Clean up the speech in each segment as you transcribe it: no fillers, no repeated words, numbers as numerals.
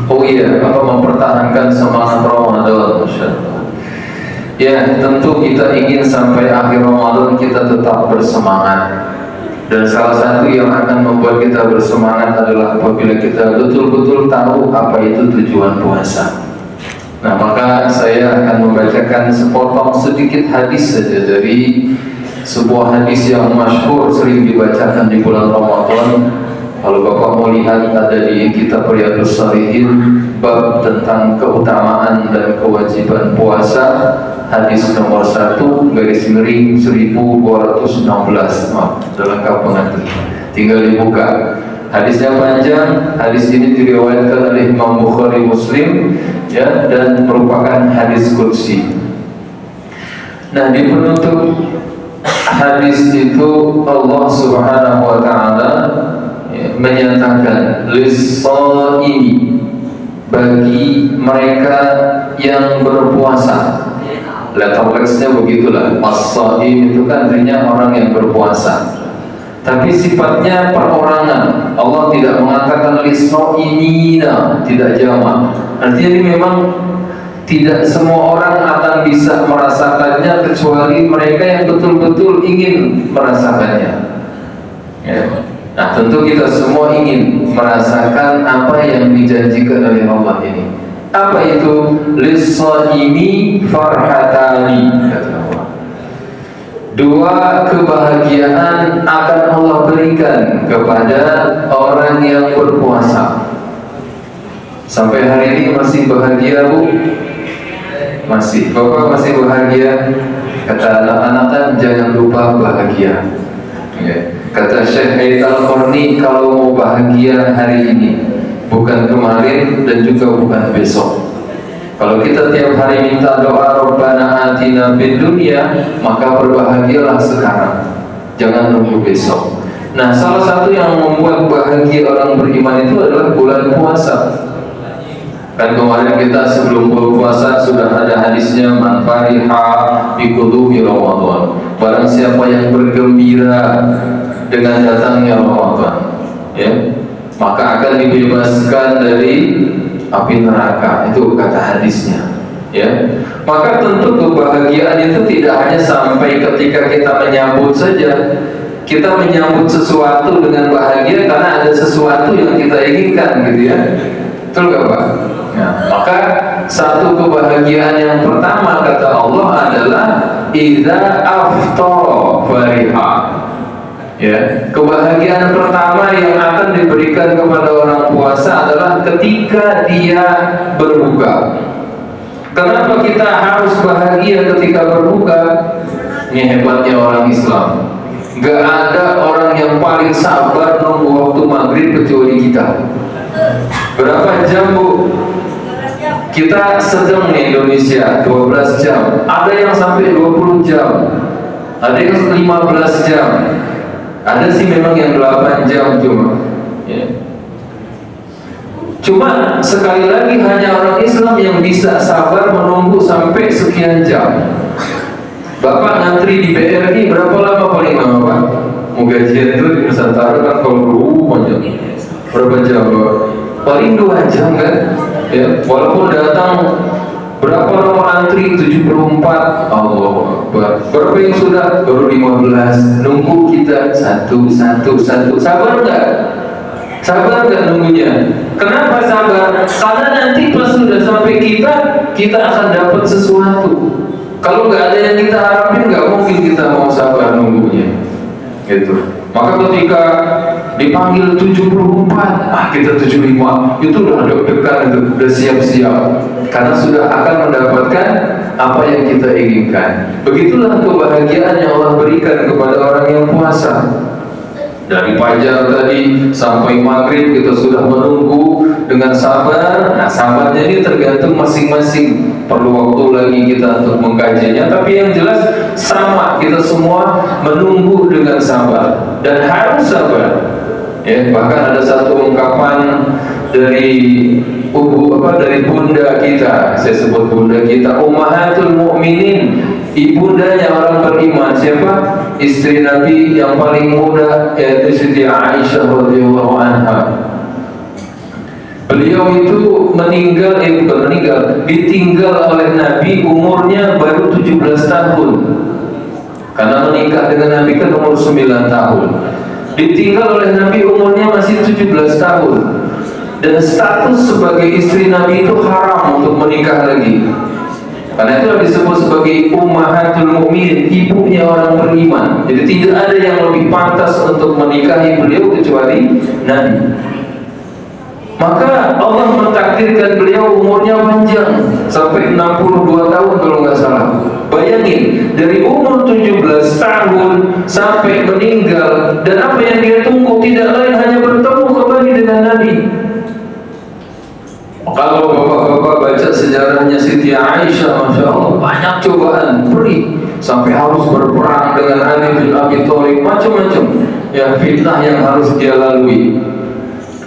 Oh iya, apa mempertahankan semangat Ramadan, Masya Allah. Ya, tentu kita ingin sampai akhir Ramadan kita tetap bersemangat. Dan salah satu yang akan membuat kita bersemangat adalah apabila kita betul-betul tahu apa itu tujuan puasa. Nah, maka saya akan membacakan sepotong sedikit hadis saja dari sebuah hadis yang masyhur sering dibacakan di bulan Ramadan. Kalau Bapak mau lihat, ada di kitab Riyadhus Shalihin bab tentang keutamaan dan kewajiban puasa, hadis nomor 1/1216. Sudah lengkap pengantin, tinggal dibuka. Hadisnya panjang. Hadis ini diriwayatkan oleh Imam Bukhari Muslim, ya, dan merupakan hadis qudsi. Nah, di penutup hadis itu Allah Subhanahu wa taala menyatakan lis-shaimi, bagi mereka yang berpuasa. Letter teksnya begitulah. As-shaim itu kan artinya orang yang berpuasa, tapi sifatnya perorangan. Allah tidak mengatakan lis-shaimina, tidak jamak. Artinya ini memang tidak semua orang akan bisa merasakannya kecuali mereka yang betul-betul ingin merasakannya, ya. Nah, tentu kita semua ingin merasakan apa yang dijanjikan oleh Allah ini. Apa itu? Lis-shaimi farhatani, kata Allah. Dua kebahagiaan akan Allah berikan kepada orang yang berpuasa. Sampai hari ini masih bahagia, Bu? Masih. Bapak masih bahagia? Kata anak-anak kan jangan lupa bahagia, ya. Kata Syekh Haid Al-Qarni, kalau mau bahagia hari ini, bukan kemarin dan juga bukan besok. Kalau kita tiap hari minta doa Rabbana atina fid dunya, maka berbahagialah sekarang, jangan nunggu besok. Nah, salah satu yang membuat bahagia orang beriman itu adalah bulan puasa. Kan kemarin kita sebelum berpuasa sudah ada hadisnya, man fariha bi qudumi Ramadan, barang siapa yang bergembira dengan datangnya Ramadan, ya, maka akan dibebaskan dari api neraka. Itu kata hadisnya, ya. Maka tentu kebahagiaan itu tidak hanya sampai ketika kita menyambut saja. Kita menyambut sesuatu dengan bahagia karena ada sesuatu yang kita inginkan, gitu ya. Betul gak, Pak? Nah, maka satu kebahagiaan yang pertama kata Allah adalah idza aftara fariha. Ya, kebahagiaan pertama yang akan diberikan kepada orang puasa adalah ketika dia berbuka. Kenapa kita harus bahagia ketika berbuka? Ini hebatnya orang Islam. Gak ada orang yang paling sabar nunggu waktu maghrib kecuali kita. Berapa jam, Bu? Kita sedang di Indonesia 12 jam. Ada yang sampai 20 jam. Ada yang 15 jam. Ada sih memang yang 8 jam cuma, ya. Cuma sekali lagi hanya orang Islam yang bisa sabar menunggu sampai sekian jam. Bapak ngantri di BRI berapa lama paling lama, Pak? Mau gajian itu di Nusantara kan kalau panjang. Berapa jam, Pak? Paling 2 jam kan? Ya, walaupun datang berapa nomor antri 74, Allah Akbar. Berapa yang sudah? Baru 15. Nunggu kita satu. Sabar nggak? Sabar nggak nunggunya? Kenapa sabar? Karena nanti pas sudah sampai kita akan dapat sesuatu. Kalau nggak ada yang kita harapin, nggak mungkin kita mau sabar nunggunya, gitu. Maka ketika dipanggil 74, kita 75, itu udah deg-degan, itu udah siap-siap, karena sudah akan mendapatkan apa yang kita inginkan. Begitulah kebahagiaan yang Allah berikan kepada orang yang puasa. Dari fajar tadi sampai maghrib kita sudah menunggu dengan sabar. Nah, sabarnya ini tergantung masing-masing. Perlu waktu lagi kita untuk mengkajinya. Tapi yang jelas sama, kita semua menunggu dengan sabar dan harus sabar. Ya, bahkan ada satu ungkapan dari dari bunda kita. Saya sebut bunda kita, Ummahatul Mukminin, ibundanya orang beriman. Siapa? Istri Nabi yang paling muda, yaitu Siti Aisyah radhiyallahu anha. Beliau itu bukan meninggal, ditinggal oleh Nabi umurnya baru 17 tahun. Karena menikah dengan Nabi kan umur 9 tahun. Ditinggal oleh Nabi umurnya masih 17 tahun. Dan status sebagai istri Nabi itu haram untuk menikah lagi. Karena itu disebut sebagai ummahatul mukminin, ibunya orang beriman. Jadi tidak ada yang lebih pantas untuk menikahi beliau kecuali Nabi. Maka Allah mentakdirkan beliau umurnya panjang sampai 62 tahun kalau nggak salah. Bayangin, dari umur 17 tahun sampai meninggal, dan apa yang dia tunggu tidak lain hanya bertemu kembali dengan Nabi. Kalau bapak-bapak baca sejarahnya Siti Aisyah, Masya Allah, banyak cobaan, perih, sampai harus berperang dengan Ali bin Abi Thalib, macam-macam ya fitnah yang harus dia lalui.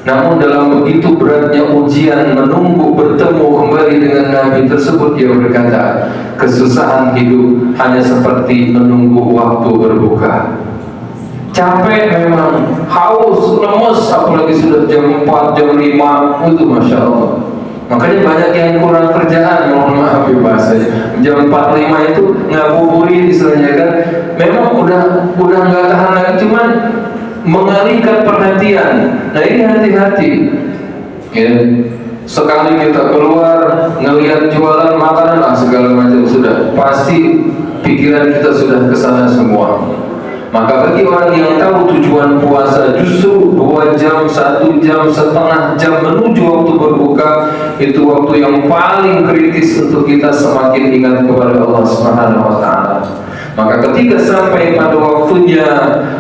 Namun dalam begitu beratnya ujian menunggu bertemu kembali dengan Nabi tersebut, dia berkata, kesusahan hidup hanya seperti menunggu waktu berbuka. Capek memang, haus, lemes, apalagi sudah jam 4, jam 5, itu Masya Allah. Makanya banyak yang kurang kerjaan, mohon maaf ya bahasanya. Jam 4.05 itu ngabuburit istilahnya kan. Memang udah nggak tahan lagi, cuman mengalihkan perhatian. Nah ini hati-hati ya. Sekali kita keluar ngelihat jualan makanan segala macam, sudah pasti pikiran kita sudah kesana semua. Maka bagi orang yang tahu tujuan puasa, justru 2 jam, 1 jam, setengah jam menuju waktu berbuka, itu waktu yang paling kritis untuk kita semakin ingat kepada Allah Subhanahu wa Ta'ala. Maka ketika sampai pada waktunya,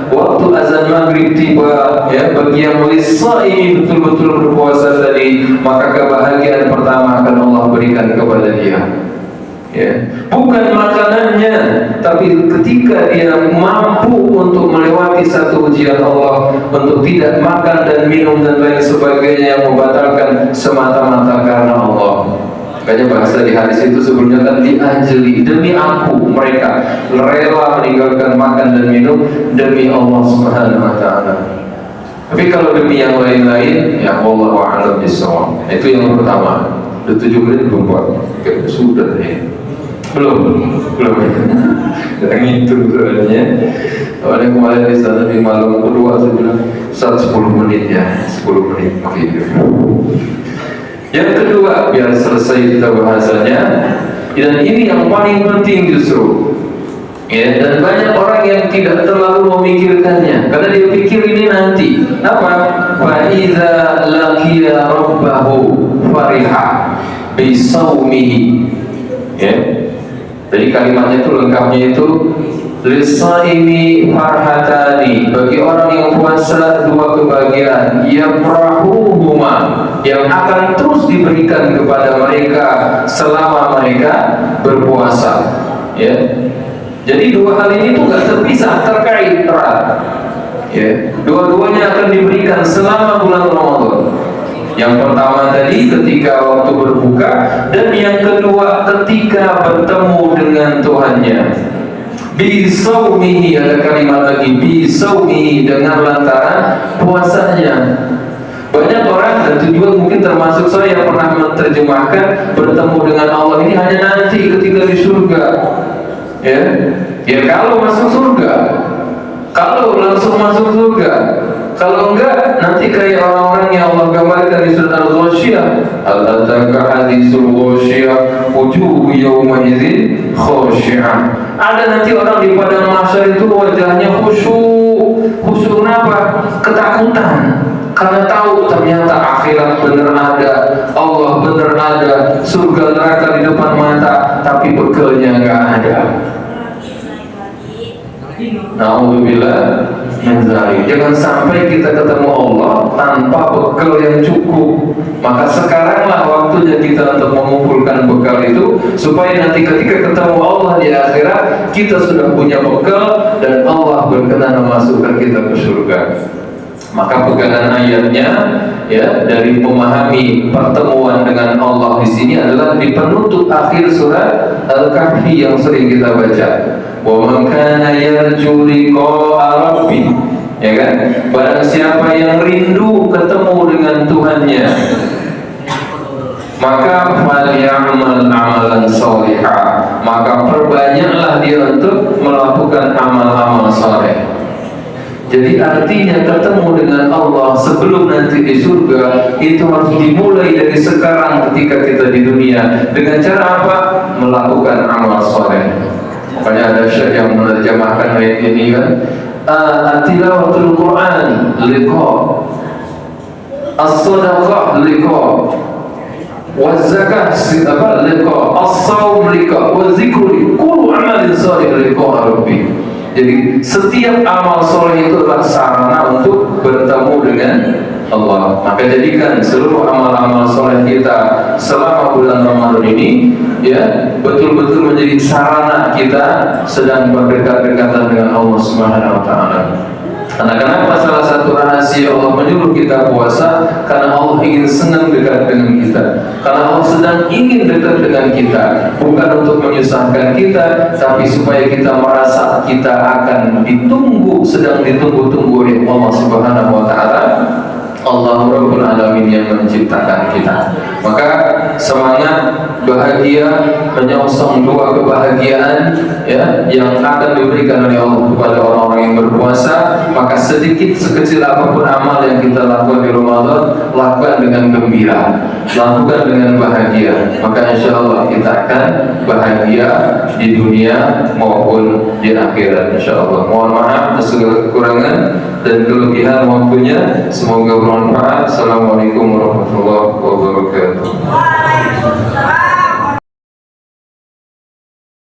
waktu azan maghrib tiba, ya, bagi yang ini betul-betul berpuasa tadi, maka kebahagiaan pertama akan Allah berikan kepada dia. Ya, bukan makanannya, tapi ketika dia mampu untuk melewati satu ujian Allah, untuk tidak makan dan minum dan lain sebagainya yang membatalkan semata-mata karena Allah. Makanya bahasa di hadis itu sebelumnya kan, diajeli, demi aku mereka rela meninggalkan makan dan minum demi Allah Subhanahu wa Ta'ala. Tapi kalau demi yang lain-lain, ya Allah wa'alam bisawab. Itu yang pertama. Udah 7 menit belum Pak? Sudah ya. Belum. Kita ngitung soalnya. Soalnya kemarin di sana di malam kedua saya bilang 10 menit ya, 10 menit video. Yang kedua, biar selesai kita bahasanya, dan ini yang paling penting justru. Ya, dan banyak orang yang tidak terlalu memikirkannya, karena dia pikir ini nanti. Apa? Fa iza laqiya rabbahu fariha bi saumihi. Ya. Jadi kalimatnya itu lengkapnya itu lisaimi farhatani, bagi orang yang puasa 2 kebahagiaan, yafrahuhuma, yang akan terus diberikan kepada mereka selama mereka berpuasa. Ya. Jadi 2 hal ini tuh gak terpisah, terkait erat. Ya. Dua-duanya akan diberikan selama bulan Ramadan. Yang pertama tadi ketika waktu berbuka, dan yang kedua ketika bertemu dengan Tuhannya. Bisaumihi, ada kalimat lagi, bisaumihi, dengan lantaran puasanya. Banyak orang, dan tujuan mungkin termasuk saya, pernah menerjemahkan bertemu dengan Allah ini hanya nanti ketika di surga. Ya kalau masuk surga, kalau langsung masuk surga. Kalau enggak, nanti kayak orang-orang yang Allah gambarkan di surat Al-Ghasyiyah, al-ataka haditsul ghasyiyah wujuhu yawma idzin khashi'ah. Ada nanti orang di padang mahsyar itu wajahnya khusyuk. Khusyuk kenapa? Ketakutan. Karena tahu ternyata akhirat benar ada, Allah benar ada, surga neraka di depan mata, tapi bekalnya enggak ada. Na'udzubillah min dzalik. Jangan sampai kita ketemu Allah tanpa bekal yang cukup. Maka sekaranglah waktunya kita untuk mengumpulkan bekal itu, supaya nanti ketika ketemu Allah di akhirat, kita sudah punya bekal dan Allah berkenan memasukkan kita ke surga. Maka pegangan ayatnya, ya, dari memahami pertemuan dengan Allah di sini adalah di penutup akhir surat Al-Kahfi yang sering kita baca. Wa man kana yarju liqa'a rabbih, ya kan? Barang siapa yang rindu ketemu dengan Tuhannya, maka falyamal amalan sholiha, maka perbanyaklah dia untuk melakukan amal-amal soleh. Jadi artinya ketemu dengan Allah sebelum nanti di surga itu harus dimulai dari sekarang ketika kita di dunia. Dengan cara apa? Melakukan amal soleh. Makanya ada syekh yang menerjemahkan ayat ini kan, tilawatul Quran liqa, as-sadaqah liqa, waz-zakah liqa, as-shaum liqa, waz-zikru kullu amalin shalih liqa rabbi. Jadi setiap amal soleh itu adalah sarana untuk bertemu dengan Allah. Maka jadikan seluruh amal-amal soleh kita selama bulan Ramadan ini ya betul-betul menjadi sarana kita sedang berdekatan dengan Allah Subhanahu wa taala. Karena kenapa salah satu rahasia Allah menyuruh kita puasa? Karena Allah ingin senang dekat dengan kita. Karena Allah sedang ingin dekat dengan kita, bukan untuk menyusahkan kita, tapi supaya kita merasa kita akan ditunggu, sedang ditunggu-tunggu oleh Allah Subhanahu wa taala. Allah Rabbul Alamin yang menciptakan kita. Maka semangat, bahagia, menyongsong dua kebahagiaan ya yang akan diberikan oleh Allah kepada orang-orang yang berpuasa. Maka sedikit sekecil apapun amal yang kita lakukan di Ramadan, lakukan dengan gembira, lakukan dengan bahagia. Maka insya Allah kita akan bahagia di dunia maupun di akhirat insya Allah. Mohon maaf atas segala kekurangan dan kelebihan waktunya. Semoga bermanfaat. Assalamualaikum warahmatullahi wabarakatuh.